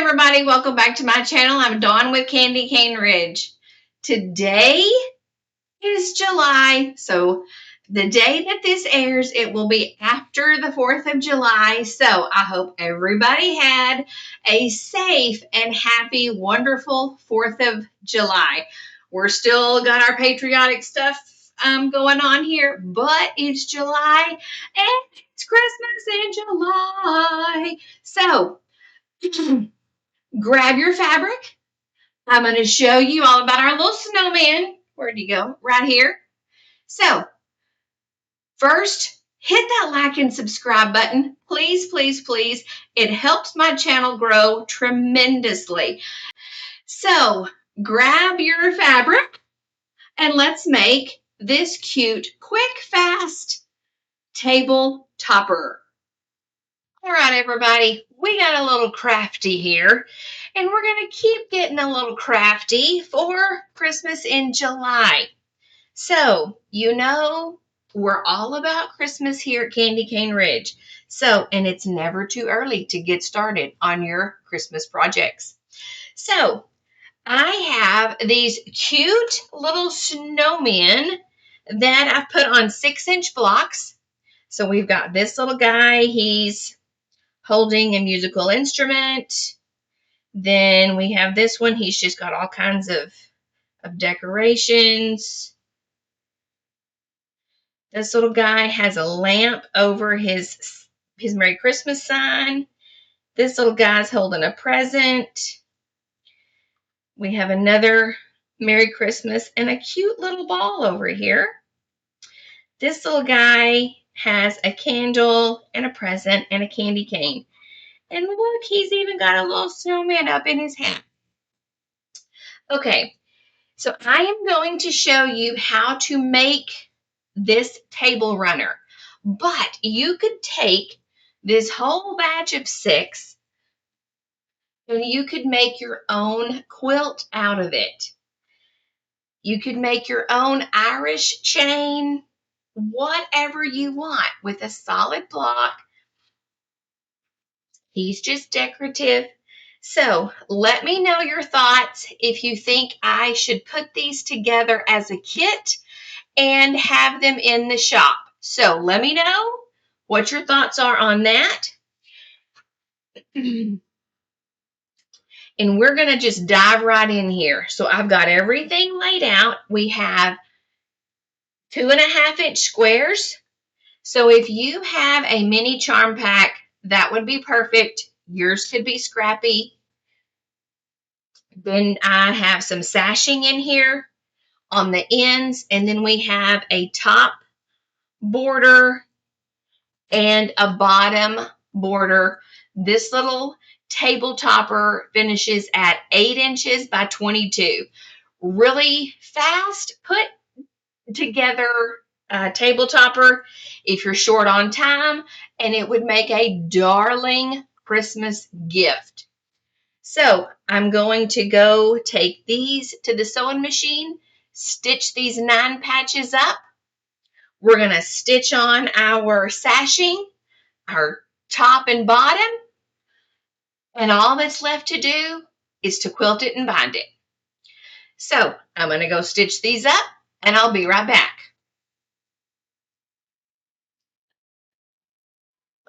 everybody, welcome back to my channel. I'm Dawn with Candy Cane Ridge. Today is July, so the day that this airs, it will be after the 4th of July. So I hope everybody had a safe and happy, wonderful 4th of July. We're still got our patriotic stuff going on here, but it's July and it's Christmas in July. So grab your fabric. I'm going to show you all about our little snowman. Where'd you go? Right here. So first, hit that like and subscribe button. Please, please, please. It helps my channel grow tremendously. So grab your fabric and let's make this cute, quick, fast table topper. All right, everybody, we got a little crafty here, and we're going to keep getting a little crafty for Christmas in July. So, you know, we're all about Christmas here at Candy Cane Ridge. So, and it's never too early to get started on your Christmas projects. So, I have these cute little snowmen that I've put on 6-inch blocks. So, we've got this little guy. He's holding a musical instrument. Then we have this one. He's just got all kinds of decorations. This little guy has a lamp over his Merry Christmas sign. This little guy's holding a present. We have another Merry Christmas and a cute little ball over here. This little guy has a candle and a present and a candy cane. And look, he's even got a little snowman up in his hat. Okay, so I am going to show you how to make this table runner. But you could take this whole batch of 6 and you could make your own quilt out of it. You could make your own Irish chain, whatever you want with a solid block. He's just decorative. So let me know your thoughts if you think I should put these together as a kit and have them in the shop. So let me know what your thoughts are on that. And we're going to just dive right in here. So I've got everything laid out. We have 2.5-inch squares. So if you have a mini charm pack, that would be perfect. Yours could be scrappy. Then I have some sashing in here on the ends. And then we have a top border and a bottom border. This little table topper finishes at 8 inches by 22. Really fast put together table topper if you're short on time, and it would make a darling Christmas gift. So I'm going to go take these to the sewing machine, stitch these 9 patches up. We're going to stitch on our sashing, our top and bottom, and all that's left to do is to quilt it and bind it. So I'm going to go stitch these up, and I'll be right back.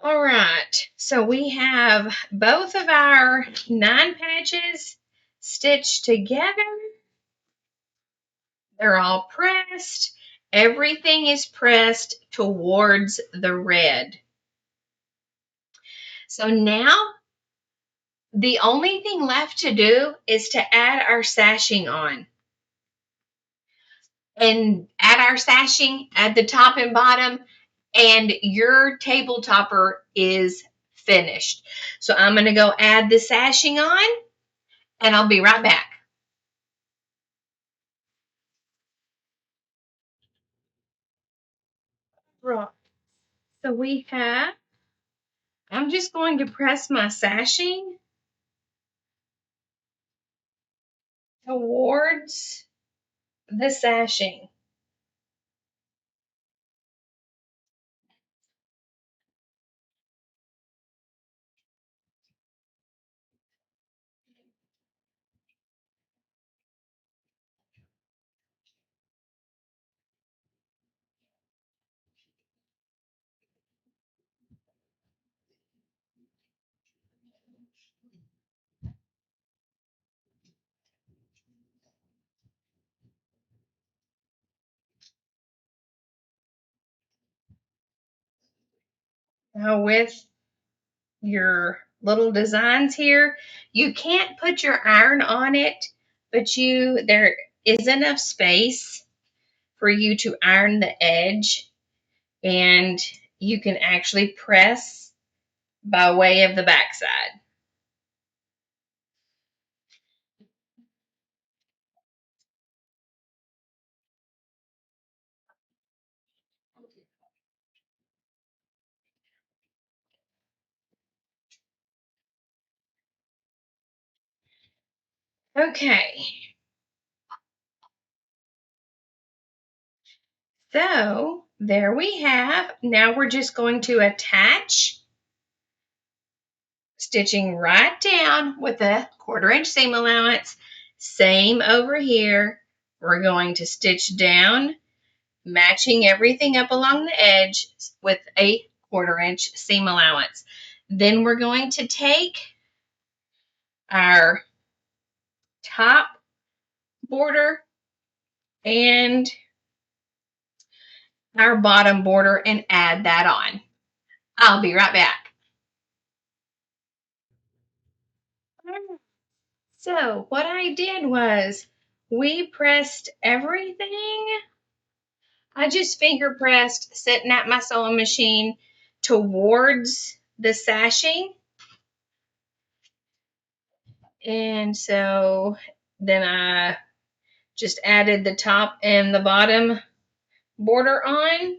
All right, so we have both of our 9 patches stitched together. They're all pressed. Everything is pressed towards the red. So now the only thing left to do is to add our sashing on. And add our sashing at the top and bottom, and your table topper is finished. So I'm going to go add the sashing on, and I'll be right back. Right. So we have, I'm just going to press my sashing towards the sashing. with your little designs here. You can't put your iron on it, but there is enough space for you to iron the edge, and you can actually press by way of the backside. Okay, so there we have. Now we're just going to attach, stitching right down with a 1/4 inch seam allowance. Same over here. We're going to stitch down, matching everything up along the edge with a 1/4 inch seam allowance. Then we're going to take our top border and our bottom border and add that on. I'll be right back. So what I did was we pressed everything. I just finger pressed, sitting at my sewing machine towards the sashing. And so then I just added the top and the bottom border on.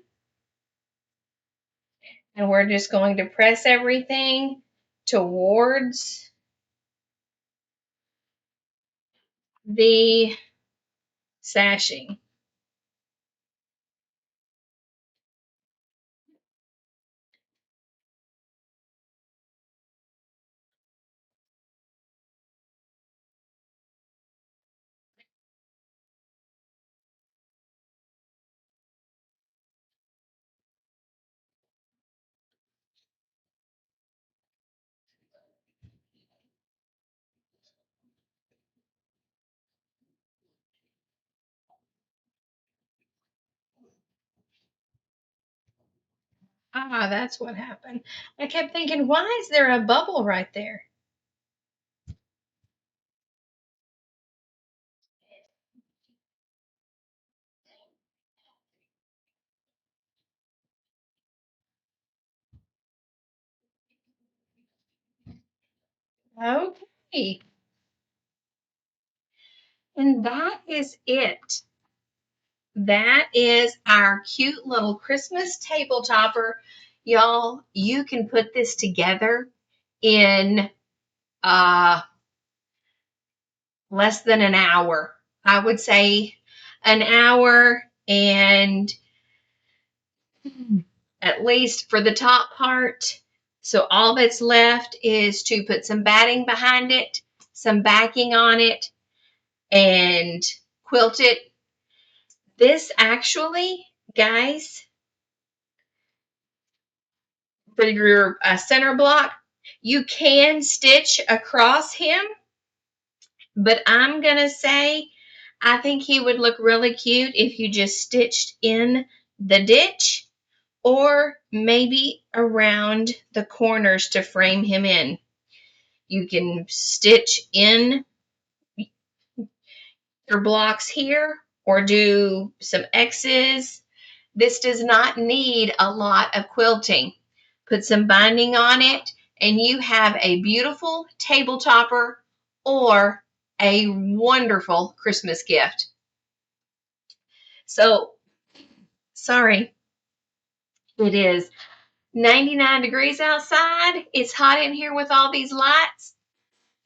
And we're just going to press everything towards the sashing. Ah, that's what happened. I kept thinking, why is there a bubble right there? Okay. And that is it. That is our cute little Christmas table topper. Y'all, you can put this together in less than an hour. I would say an hour, and at least for the top part. So all that's left is to put some batting behind it, some backing on it, and quilt it. This actually, guys, for your center block, you can stitch across him, but I'm going to say I think he would look really cute if you just stitched in the ditch or maybe around the corners to frame him in. You can stitch in your blocks here or do some X's. This does not need a lot of quilting. Put some binding on it and you have a beautiful table topper or a wonderful Christmas gift. So, sorry, it is 99 degrees outside. It's hot in here with all these lights,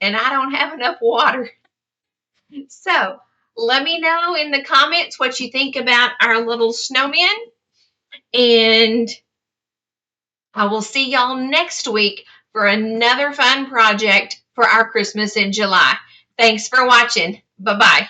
and I don't have enough water. So, let me know in the comments what you think about our little snowman, and I will see y'all next week for another fun project for our Christmas in July. Thanks for watching. Bye-bye.